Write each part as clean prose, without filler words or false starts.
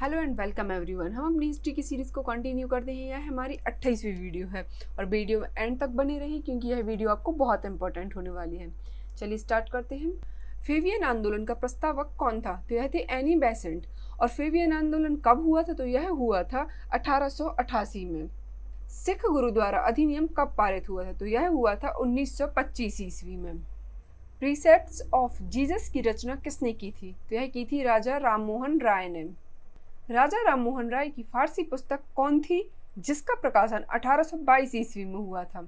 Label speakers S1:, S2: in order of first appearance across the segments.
S1: Hello and welcome everyone. हम अपनी history की सीरीज़ को कंटिन्यू करते हैं। यह हमारी 28वीं वीडियो है और वीडियो एंड तक बने रही क्योंकि यह वीडियो आपको बहुत इंपॉर्टेंट होने वाली है। चलिए स्टार्ट करते हैं। फेबियन आंदोलन का प्रस्तावक कौन था? तो यह थे एनी बेसेंट। और फेबियन आंदोलन कब हुआ था? तो यह हुआ था 1888 में। सिख गुरुद्वारा अधिनियम कब पारित हुआ था? तो यह हुआ था 1925 ईस्वी में। प्रीसेप्ट्स ऑफ जीसस की रचना किसने की थी? तो यह की थी राजा राममोहन राय ने। राजा राममोहन राय की फारसी पुस्तक कौन थी जिसका प्रकाशन 1822 ईस्वी में हुआ था?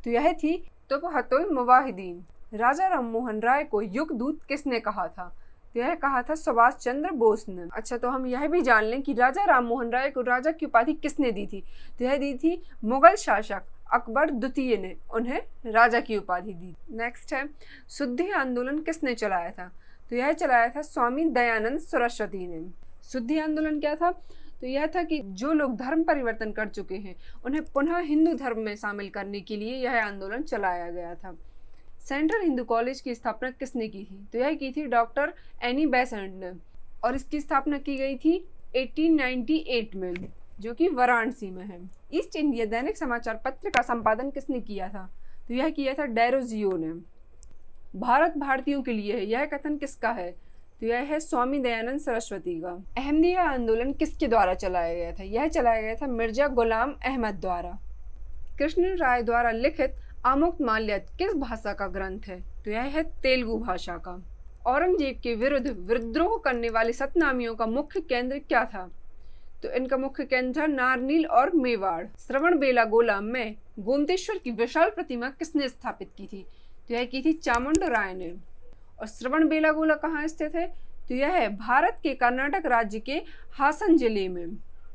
S1: तो यह थी तुबहतुल मुवाहिदीन। राजा राममोहन राय को युगदूत किसने कहा था? तो यह कहा था सुभाष चंद्र बोस ने। अच्छा, तो हम यह भी जान लें कि राजा राममोहन राय को राजा की उपाधि किसने दी थी? तो यह दी थी मुगल शासक अकबर द्वितीय ने उन्हें राजा की उपाधि दी। नेक्स्ट है, शुद्धि आंदोलन किसने चलाया था? तो यह चलाया था स्वामी दयानंद सरस्वती ने। शुद्धि आंदोलन क्या था? तो यह था कि जो लोग धर्म परिवर्तन कर चुके हैं उन्हें पुनः हिंदू धर्म में शामिल करने के लिए यह आंदोलन चलाया गया था। सेंट्रल हिंदू कॉलेज की स्थापना किसने की थी? तो यह की थी डॉक्टर एनी बेसेंट ने और इसकी स्थापना की गई थी 1898 में, जो कि वाराणसी में है। ईस्ट इंडिया दैनिक समाचार पत्र का संपादन किसने किया था? तो यह किया था डेरोजियो ने। भारत भारतीयों के लिए है, यह कथन किसका है? तो यह है स्वामी दयानंद सरस्वती का। अहमदिया आंदोलन किसके द्वारा चलाया गया था? यह चलाया गया था मिर्जा गुलाम अहमद द्वारा। कृष्ण राय द्वारा लिखित आमुक्तमाल्यद किस भाषा का ग्रंथ है? तो यह है तेलुगु भाषा का। औरंगजेब के विरुद्ध विद्रोह करने वाले सतनामियों का मुख्य केंद्र क्या था? तो इनका मुख्य केंद्र था नारनील और मेवाड़। श्रवण बेलागोला में गोमतेश्वर की विशाल प्रतिमा किसने स्थापित की थी? तो यह की थी चामुंड राय ने। और श्रवण बेलागोला कहाँ स्थित है? तो यह है भारत के कर्नाटक राज्य के हासन जिले में।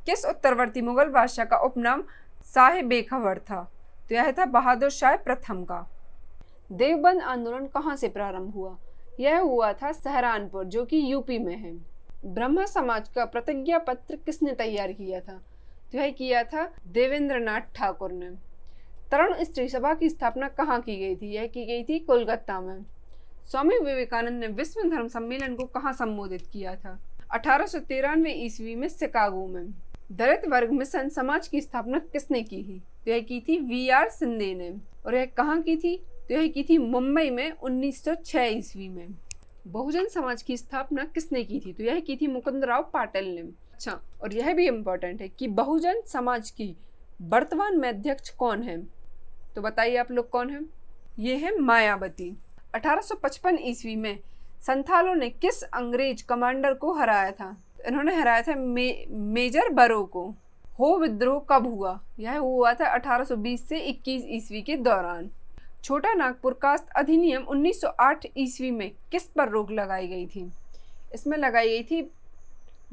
S1: किस उत्तरवर्ती मुगल बादशाह का उपनाम शाह बेखबर था? तो यह था बहादुर शाह प्रथम का। देवबंद आंदोलन कहाँ से प्रारंभ हुआ? यह हुआ था सहारनपुर, जो कि यूपी में है। ब्रह्म समाज का प्रतिज्ञा पत्र किसने तैयार किया था? तो यह किया था देवेंद्रनाथ ठाकुर ने। तरुण स्त्री सभा की स्थापना कहाँ की गई थी? यह की गई थी कोलकाता में। स्वामी विवेकानंद ने विश्व धर्म सम्मेलन को कहाँ संबोधित किया था? 1893 ईस्वी में शिकागो में। दलित वर्ग मिशन समाज की स्थापना किसने की थी? तो यह की थी वीआर सिंधे ने। और यह कहाँ की थी? तो यह की थी मुंबई में 1906 ईस्वी में। बहुजन समाज की स्थापना किसने की थी? तो यह की थी मुकुंदराव पाटिल ने। अच्छा, और यह भी इम्पोर्टेंट है कि बहुजन समाज की वर्तमान में अध्यक्ष कौन है? तो बताइए आप लोग कौन है? ये है मायावती। 1855 ईस्वी में संथालों ने किस अंग्रेज कमांडर को हराया था? इन्होंने हराया था मेजर बरो को। हो विद्रोह कब हुआ? यह हुआ था 1820 से 21 ईस्वी के दौरान। छोटा नागपुर कास्ट अधिनियम 1908 ईस्वी में किस पर रोक लगाई गई थी? इसमें लगाई गई थी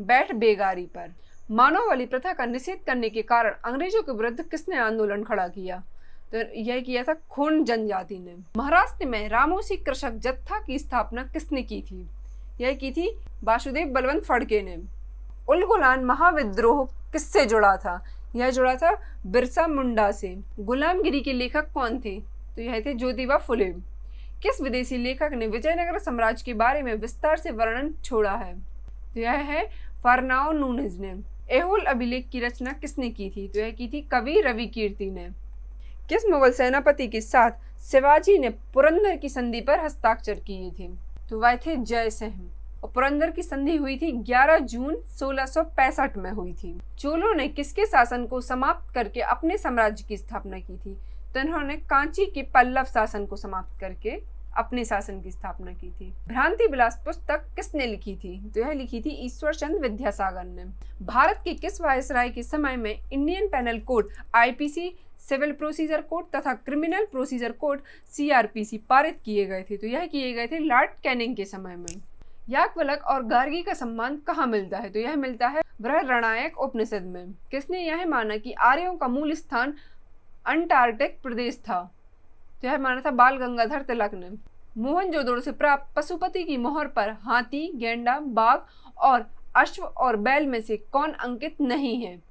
S1: बैठ बेगारी पर। मानव बलि प्रथा का निषेध करने के कारण अंग्रेजों के विरुद्ध किसने आंदोलन खड़ा किया? तो यह किया था खोंड जनजाति ने। महाराष्ट्र में रामोसी कृषक जत्था की स्थापना किसने की थी? यह की थी वासुदेव बलवंत फड़के ने। उलगुलान महाविद्रोह किससे जुड़ा था? यह जुड़ा था बिरसा मुंडा से। गुलामगिरी के लेखक कौन थे? तो यह थे ज्योतिबा फुले। किस विदेशी लेखक ने विजयनगर साम्राज्य के बारे में विस्तार से वर्णन छोड़ा है? तो यह है फर्नाओ नूनेज ने। एहोल अभिलेख की रचना किसने की थी? तो यह की थी कवि रवि कीर्ति ने। किस मुगल सेनापति के साथ शिवाजी ने पुरंदर की संधि पर हस्ताक्षर किए थे? तो वह थे जय सिंह। और पुरंदर की संधि हुई थी 11 जून 1665 में हुई थी। चोलों ने किसके शासन को समाप्त करके अपने साम्राज्य की स्थापना की थी? तो इन्होंने कांची के पल्लव शासन को समाप्त करके अपने शासन की स्थापना की थी। भ्रांति विलास पुस्तक किसने लिखी थी? तो यह लिखी थी ईश्वर चंद्र विद्यासागर ने। भारत के किस वायसराय के समय में Indian penal code IPC, civil procedure code तथा क्रिमिनल प्रोसीजर कोड सीआरपीसी पारित किए गए थे? तो यह किए गए थे लॉर्ड कैनिंग के समय में। याज्ञवल्क्य और गार्गी का सम्मान कहाँ मिलता है? तो यह मिलता है बृहदारण्यक उपनिषद में। किसने यह माना कि आर्यों का मूल स्थान अंटार्कटिक प्रदेश था? तो यह माना था बाल गंगाधर तिलक ने। मोहनजोदड़ो से प्राप्त पशुपति की मोहर पर हाथी, गेंडा, बाघ और अश्व और बैल में से कौन अंकित नहीं है?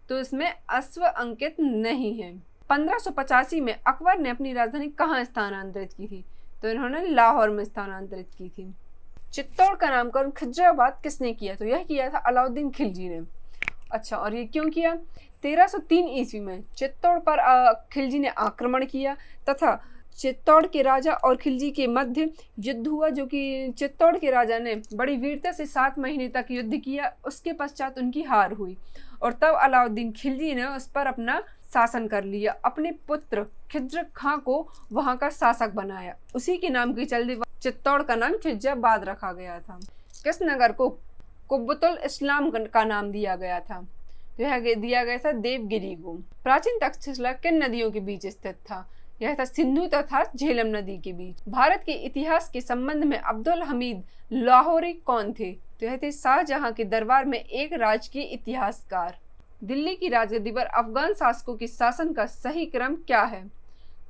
S1: तो इसमें अश्व अंकित नहीं है। 1585 में अकबर ने अपनी राजधानी कहाँ स्थानांतरित की थी? तो इन्होंने लाहौर में स्थानांतरित की थी। चित्तौड़ का नामकरण खिजराबाद किसने किया? तो यह किया था अलाउद्दीन खिलजी ने। अच्छा, और ये क्यों किया? 1303 ईस्वी में चित्तौड़ पर खिलजी ने आक्रमण किया तथा चित्तौड़ के राजा और खिलजी के मध्य युद्ध हुआ, जो कि चित्तौड़ के राजा ने बड़ी वीरता से 7 महीने तक युद्ध किया। उसके पश्चात उनकी हार हुई और तब अलाउद्दीन खिलजी ने उस पर अपना शासन कर लिया। अपने पुत्र खिज्र खां को वहां का शासक बनाया। उसी के नाम के चलते चित्तौड़ का नाम खिजराबाद रखा गया था। किस नगर को कुब्बतुल इस्लाम का नाम दिया गया था? तो यह दिया गया था देवगिरी को। प्राचीन तक्षशिला किन नदियों के बीच स्थित था? यह था सिंधु तथा झेलम नदी के बीच। भारत के इतिहास के संबंध में अब्दुल हमीद लाहौरी कौन थे? तो यह थे शाहजहां के दरबार में एक राजकीय इतिहासकार। दिल्ली की राजगद्दी पर अफगान शासकों के शासन का सही क्रम क्या है?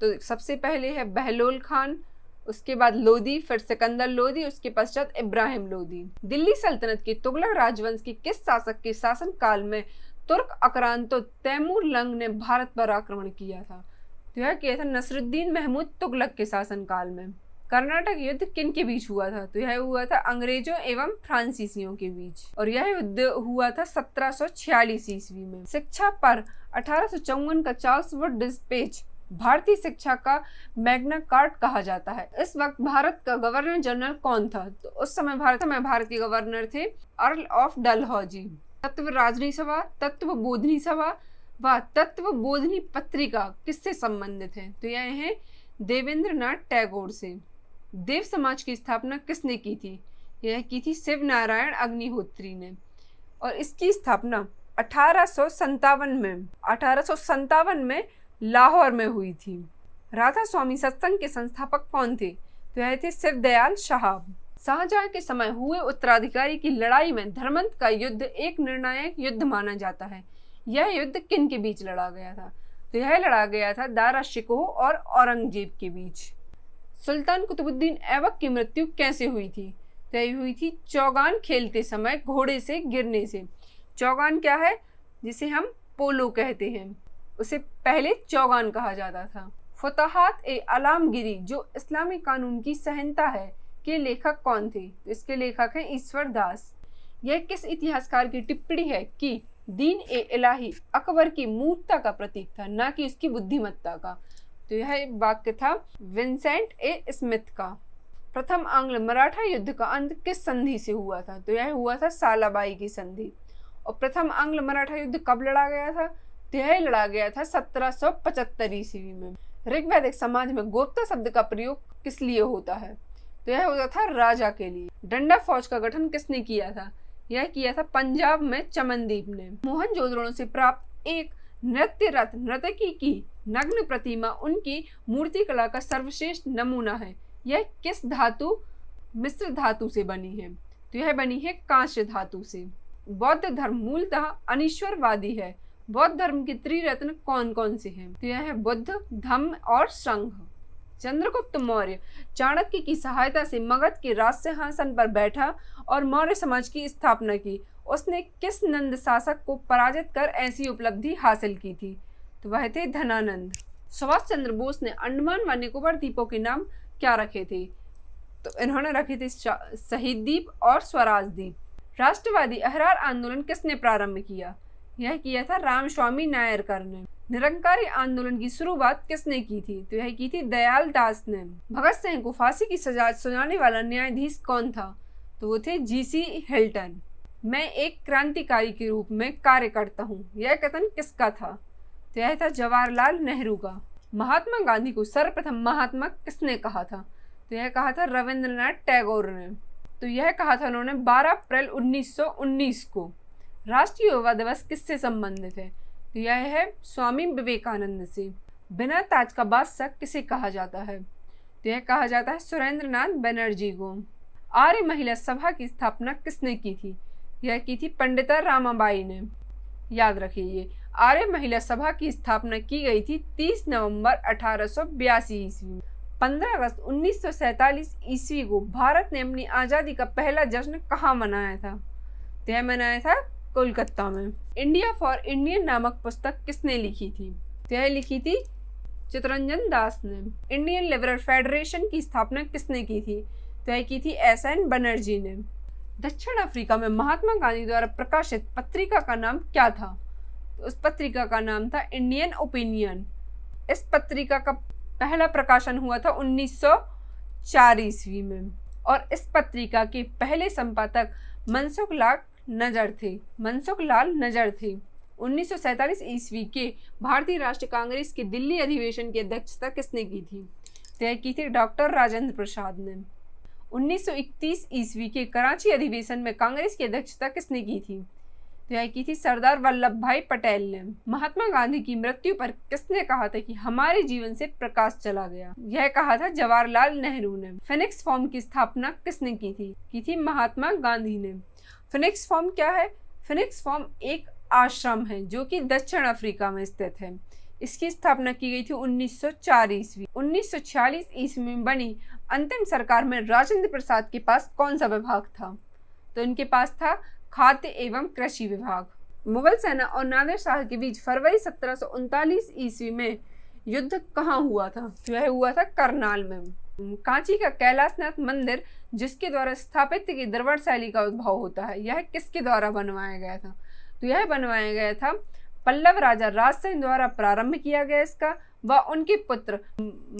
S1: तो सबसे पहले है बहलोल खान, उसके बाद लोदी, फिर सिकंदर लोदी, उसके पश्चात इब्राहिम लोदी। दिल्ली सल्तनत के तुगलक राजवंश के किस शासक के शासन काल में तुर्क आक्रांतो तैमूर लंग ने भारत पर आक्रमण किया था? तो यह किया था नसरुद्दीन महमूद तुगलक के शासन काल में। कर्नाटक युद्ध किन के बीच हुआ था? तो यह हुआ था अंग्रेजों एवं फ्रांसीसियों के बीच और यह युद्ध हुआ था 1746 ईस्वी में। शिक्षा पर 1854 का चार्ल्स वुड डिस्पैच भारतीय शिक्षा का मैग्ना कार्टा कहा जाता है। इस वक्त भारत का गवर्नर जनरल कौन था? तो उस समय भारत के गवर्नर थे अर्ल ऑफ डलहौजी। तत्व राजनी सभा, तत्व बोधनी सभा व तत्व बोधनी पत्रिका किससे संबंधित है? तो यह है देवेंद्रनाथ टैगोर से। देव समाज की स्थापना किसने की थी? यह की थी शिव नारायण अग्निहोत्री ने और इसकी स्थापना 1857 में लाहौर में हुई थी। राधा स्वामी सत्संग के संस्थापक कौन थे? तो यह थे शिवदयाल शाह। शाहजहां के समय हुए उत्तराधिकारी की लड़ाई में धर्मंत का युद्ध एक निर्णायक युद्ध माना जाता है। यह युद्ध किन के बीच लड़ा गया था? तो यह लड़ा गया था दारा शिकोह और औरंगजेब के बीच। सुल्तान कुतुबुद्दीन ऐबक की मृत्यु कैसे हुई थी? तो यह हुई थी चौगान खेलते समय घोड़े से गिरने से। चौगान क्या है? जिसे हम पोलो कहते हैं, उसे पहले चौगान कहा जाता था। फुतहात ए अलामगिरी जो इस्लामी कानून की संहिता है के लेखक कौन थे? तो इसके लेखक हैं ईश्वर दास। यह किस इतिहासकार की टिप्पणी है कि दीन ए इलाही अकबर की मूर्खता का प्रतीक था, ना कि उसकी बुद्धिमत्ता का? तो यह वाक्य था विंसेंट ए स्मिथ का। प्रथम आंग्ल मराठा युद्ध का अंत किस संधि से हुआ था? तो यह हुआ था सालाबाई की संधि। और प्रथम आंग्ल मराठा युद्ध कब लड़ा गया था? तो यह लड़ा गया था 1775 ईस्वी में। ऋग्वैदिक समाज में गोप्ता शब्द का प्रयोग किस लिए होता है? तो यह होता था राजा के लिए। डंडा फौज का गठन किसने किया था? यह किया था पंजाब में चमनदीप ने। मोहनजोदड़ो से प्राप्त एक नृत्य रथ नर्तकी की नग्न प्रतिमा उनकी मूर्ति कला का सर्वश्रेष्ठ नमूना है। यह किस धातु मिश्र धातु से बनी है? तो यह बनी है कांस्य धातु से। बौद्ध धर्म मूलतः अनीश्वरवादी है। बौद्ध धर्म के त्रिरत्न कौन कौन से हैं? तो यह है बुद्ध, धम्म और संघ। चंद्रगुप्त मौर्य चाणक्य की सहायता से मगध के राज सिंहासन पर बैठा और मौर्य समाज की स्थापना की। उसने किस नंद शासक को पराजित कर ऐसी उपलब्धि हासिल की थी? तो वह थे धनानंद। सुभाष चंद्र बोस ने अंडमान व निकोबार द्वीपों के नाम क्या रखे थे? तो इन्होंने रखे थे शहीद द्वीप और स्वराज द्वीप। राष्ट्रवादी अहरार आंदोलन किसने प्रारंभ किया? यह किया था रामस्वामी नायरकर ने। निरंकारी आंदोलन की शुरुआत किसने की थी? तो यह की थी दयाल दास ने। भगत सिंह को फांसी की सजा सुनाने वाला न्यायाधीश कौन था? तो वो थे जीसी हिल्टन। मैं एक क्रांतिकारी के रूप में कार्य करता हूँ, यह कथन किसका था? तो यह था जवाहरलाल नेहरू का। महात्मा गांधी को सर्वप्रथम महात्मा किसने कहा था? तो यह कहा था रविंद्रनाथ टैगोर ने। तो यह कहा था उन्होंने 12 अप्रैल 1919 को। राष्ट्रीय युवा दिवस किससे संबंधित है? तो यह है स्वामी विवेकानंद से। बिना ताज का बादशाह किसे कहा जाता है? तो यह कहा जाता है सुरेंद्रनाथ बनर्जी को। आर्य महिला सभा की स्थापना किसने की थी? यह की थी पंडिता रामाबाई ने। याद रखिए, ये आर्य महिला सभा की स्थापना की गई थी 30 नवंबर 1882 ईस्वी में। 15 अगस्त 1947 ईस्वी को भारत ने अपनी आज़ादी का पहला जश्न कहाँ मनाया था? तो यह मनाया था कोलकाता में। इंडिया फॉर इंडियन नामक पुस्तक किसने लिखी थी? तो यह लिखी थी चित्तरंजन दास ने। इंडियन लिबरल फेडरेशन की स्थापना किसने की थी? तय की थी SN बनर्जी ने। दक्षिण अफ्रीका में महात्मा गांधी द्वारा प्रकाशित पत्रिका का नाम क्या था? तो उस पत्रिका का नाम था इंडियन ओपिनियन। इस पत्रिका का पहला प्रकाशन हुआ था 1904 ईस्वी में और इस पत्रिका के पहले संपादक मनसुख लाल नजर थे। 1947 ईस्वी के भारतीय राष्ट्रीय कांग्रेस के दिल्ली अधिवेशन की अध्यक्षता किसने की थी? तय की थी डॉक्टर राजेंद्र प्रसाद ने। 1931 ईस्वी के कराची अधिवेशन में कांग्रेस की अध्यक्षता किसने की थी? तय की थी सरदार वल्लभ भाई पटेल ने। महात्मा गांधी की मृत्यु पर किसने कहा था कि हमारे जीवन से प्रकाश चला गया? यह कहा था जवाहरलाल नेहरू ने। फिनिक्स फॉर्म की स्थापना किसने की थी महात्मा गांधी ने। फिनिक्स फॉर्म क्या है? फिनिक्स फॉर्म एक आश्रम है जो कि दक्षिण अफ्रीका में स्थित है। इसकी स्थापना की गई थी 1904 ईस्वी। 1946 ईस्वी में बनी अंतिम सरकार में राजेंद्र प्रसाद के पास कौन सा विभाग था? तो इनके पास था खाद्य एवं कृषि विभाग। मुगल सेना और नादिर शाह के बीच फरवरी 1739 ईस्वी में युद्ध कहाँ हुआ था? तो यह हुआ था करनाल में। कांची का कैलाशनाथ मंदिर जिसके द्वारा स्थापित की दरबार शैली का उद्भव होता है, यह किसके द्वारा बनवाया गया था? तो यह बनवाया गया था पल्लव राजा राज सिंह द्वारा प्रारंभ किया गया इसका व उनके पुत्र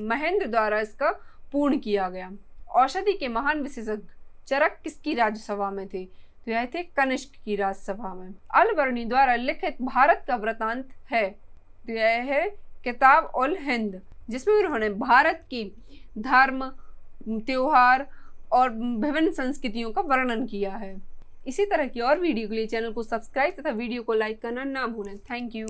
S1: महेंद्र द्वारा इसका पूर्ण किया गया। औषधि के महान विशेषज्ञ चरक किसकी राज्यसभा में थे? तो यह थे कनिष्क की राज्यसभा में। अल-बर्नी द्वारा लिखित भारत का वृत्तांत है, तो यह है किताब उल हिंद, जिसमें उन्होंने भारत की धर्म, त्योहार और विभिन्न संस्कृतियों का वर्णन किया है। इसी तरह की और वीडियो के लिए चैनल को सब्सक्राइब तथा वीडियो को लाइक करना ना भूलें। Thank you.